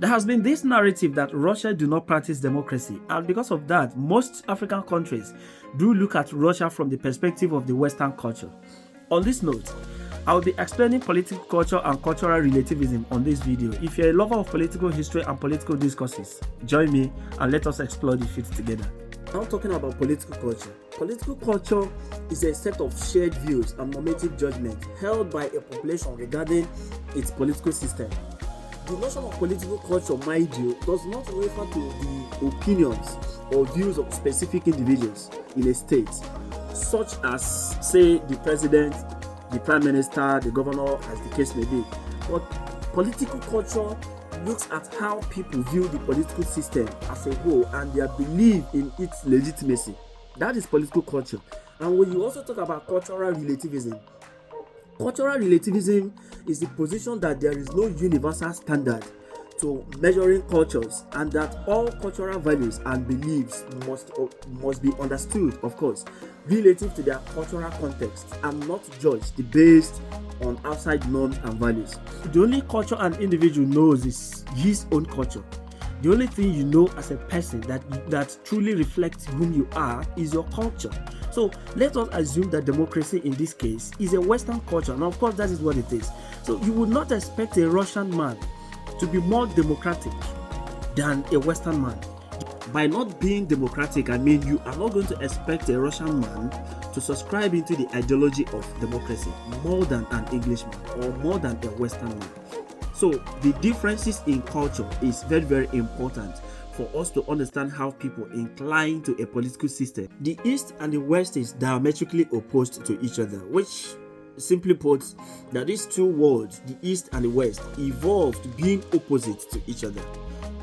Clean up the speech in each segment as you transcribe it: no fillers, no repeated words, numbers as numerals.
There has been this narrative that Russia do not practice democracy, and because of that, most African countries do look at Russia from the perspective of the Western culture. On this note, I will be explaining political culture and cultural relativism on this video. If you're a lover of political history and political discourses, join me and let us explore the field together. Now talking about political culture. Political culture is a set of shared views and normative judgments held by a population regarding its political system. The notion of political culture, mind you, does not refer to the opinions or views of specific individuals in a state, such as, say, the president, the prime minister, the governor, as the case may be. But political culture looks at how people view the political system as a whole and their belief in its legitimacy. That is political culture. And when you also talk about cultural relativism is the position that there is no universal standard to measuring cultures, and that all cultural values and beliefs must be understood, of course, relative to their cultural context and not judged based on outside norms and values. The only culture an individual knows is his own culture. The only thing you know as a person that truly reflects whom you are is your culture. So let us assume that democracy in this case is a Western culture, and of course that is what it is. So you would not expect a Russian man to be more democratic than a Western man. By not being democratic, I mean you are not going to expect a Russian man to subscribe into the ideology of democracy more than an Englishman or more than a Western man. So the differences in culture is very, very important for us to understand how people incline to a political system. The East and the West is diametrically opposed to each other, which simply put, that these two worlds, the East and the West, evolved being opposite to each other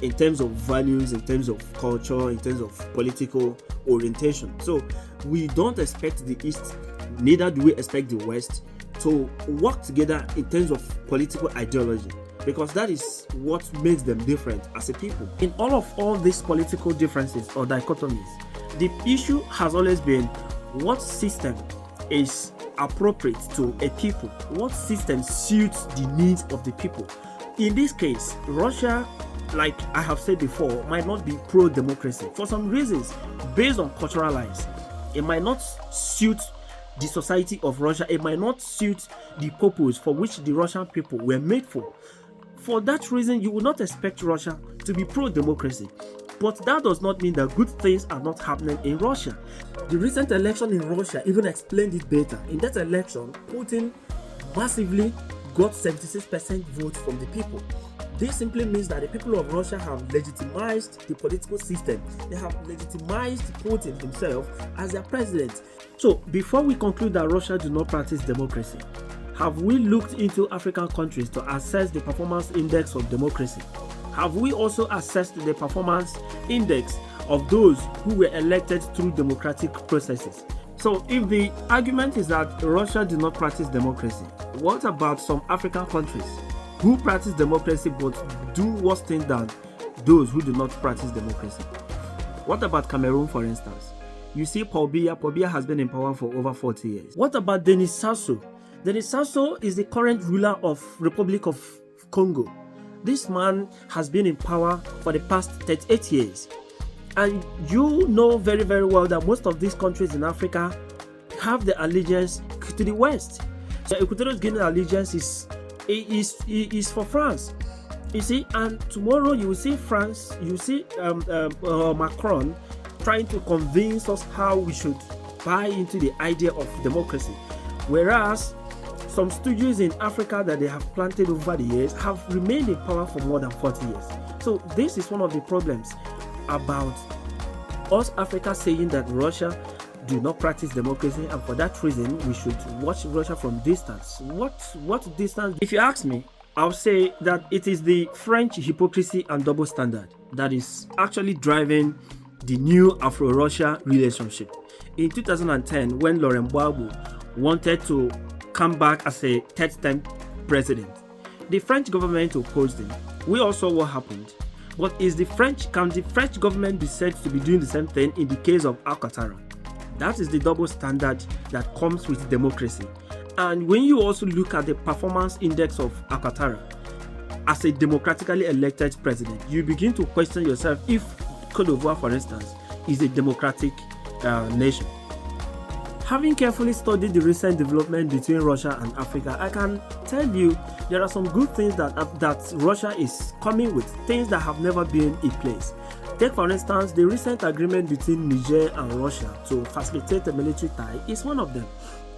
in terms of values, in terms of culture, in terms of political orientation. So we don't expect the East, neither do we expect the West, to work together in terms of political ideology, because that is what makes them different as a people. In all these political differences or dichotomies, the issue has always been what system is appropriate to a people, what system suits the needs of the people. In this case, Russia, like I have said before, might not be pro-democracy for some reasons based on cultural lines. It might not suit the society of Russia. It might not suit the purpose for which the Russian people were made for. For that reason, you would not expect Russia to be pro-democracy. But that does not mean that good things are not happening in Russia. The recent election in Russia even explained it better. In that election, Putin massively got 76% vote from the people. This simply means that the people of Russia have legitimized the political system. They have legitimized Putin himself as their president. So, before we conclude that Russia do not practice democracy, have we looked into African countries to assess the performance index of democracy? Have we also assessed the performance index of those who were elected through democratic processes? So, if the argument is that Russia do not practice democracy, what about some African countries who practice democracy but do worse things than those who do not practice democracy? What about Cameroon, for instance? You see Paul Biya has been in power for over 40 years. What about Denis Sassou? Denis Sassou is the current ruler of Republic of Congo. This man has been in power for the past 38 years. And you know very, very well that most of these countries in Africa have the allegiance to the West. So Equatorial Guinea allegiance is for France. You see, and tomorrow you will see France, you will see Macron trying to convince us how we should buy into the idea of democracy. Whereas some studios in Africa that they have planted over the years have remained in power for more than 40 years. So this is one of the problems about us Africa saying that Russia do not practice democracy, and for that reason we should watch Russia from distance. What distance? If you ask me, I'll say that it is the French hypocrisy and double standard that is actually driving the new Afro-Russia relationship. In 2010, when Laurent Gbagbo wanted to come back as a third-time president, the French government opposed him. We all saw what happened. But can the French government be said to be doing the same thing in the case of Alcatara? That is the double standard that comes with democracy. And when you also look at the performance index of Alcatara, as a democratically elected president, you begin to question yourself if Cote d'Ivoire, for instance, is a democratic nation. Having carefully studied the recent development between Russia and Africa, I can tell you there are some good things that Russia is coming with, things that have never been in place. Take for instance the recent agreement between Niger and Russia to facilitate a military tie is one of them.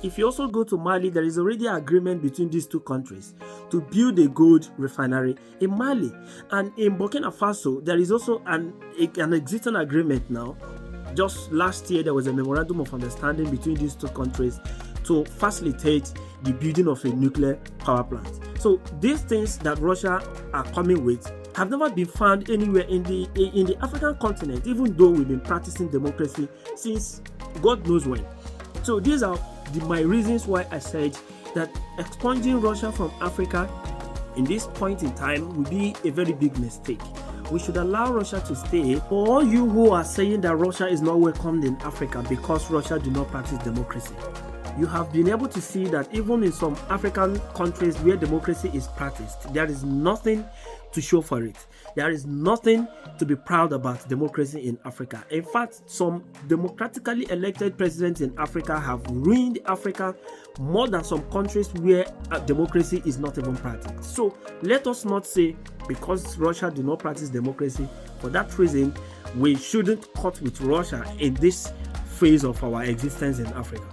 If you also go to Mali, there is already an agreement between these two countries to build a gold refinery in Mali. And in Burkina Faso, there is also an existing agreement now. Just last year, there was a memorandum of understanding between these two countries to facilitate the building of a nuclear power plant. So these things that Russia are coming with have never been found anywhere in the African continent, even though we've been practicing democracy since God knows when. So these are my reasons why I said that expunging Russia from Africa in this point in time would be a very big mistake. We should allow Russia to stay. For all you who are saying that Russia is not welcomed in Africa because Russia do not practice democracy, you have been able to see that even in some African countries where democracy is practiced, there is nothing to show for it. There is nothing to be proud about democracy in Africa. In fact, some democratically elected presidents in Africa have ruined Africa more than some countries where democracy is not even practiced. So let us not say because Russia do not practice democracy, for that reason we shouldn't cut with Russia in this phase of our existence in Africa.